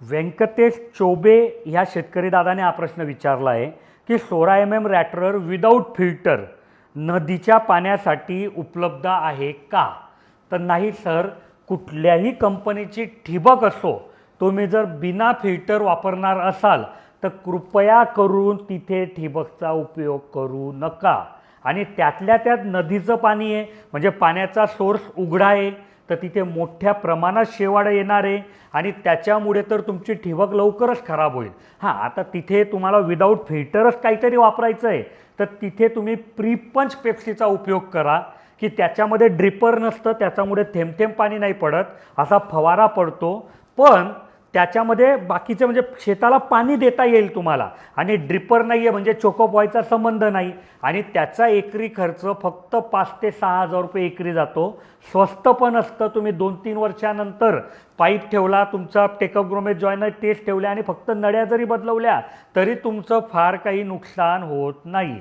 व्यंकटेश चोबे ह्या शेतकरी दादाने हा प्रश्न विचारला आहे की 16 रॅटरर विदाऊट फिल्टर नदीच्या पाण्यासाठी उपलब्ध आहे का? तर नाही सर, कुठल्याही कंपनीची ठिबक असो, तुम्ही जर बिना फिल्टर वापरणार असाल तर कृपया करून तिथे ठिबकचा उपयोग करू नका. आणि त्यातल्या त्यात नदीचं पाणी आहे म्हणजे पाण्याचा सोर्स उघडा आहे, तर तिथे मोठ्या प्रमाणात शेवाळं येणार आहे आणि त्याच्यामुळे तर तुमची ठिबक लवकरच खराब होईल. हां, आता तिथे तुम्हाला विदाऊट फिल्टरच काहीतरी वापरायचं आहे तर तिथे तुम्ही प्रीपंच पेप्सीचा उपयोग करा की त्याच्यामध्ये ड्रिपर नसतं, त्याच्यामुळे थेंब थेंब पाणी नाही पडत, असा फवारा पडतो, पण त्याच्यामध्ये बाकीचे म्हणजे शेताला पाणी देता येईल तुम्हाला. आणि ड्रिपर नाही आहे म्हणजे चोकअप व्हायचा संबंध नाही आणि त्याचा एकरी खर्च फक्त 5 ते 6 हजार रुपये एकरी जातो. स्वस्त पण असतं. तुम्ही 2-3 वर्षानंतर पाईप ठेवला, तुमचा टेकअप ग्रोमेज जॉईनर टेस्ट ठेवल्या आणि फक्त नळ्या जरी बदलवल्या तरी तुमचं फार काही नुकसान होत नाही.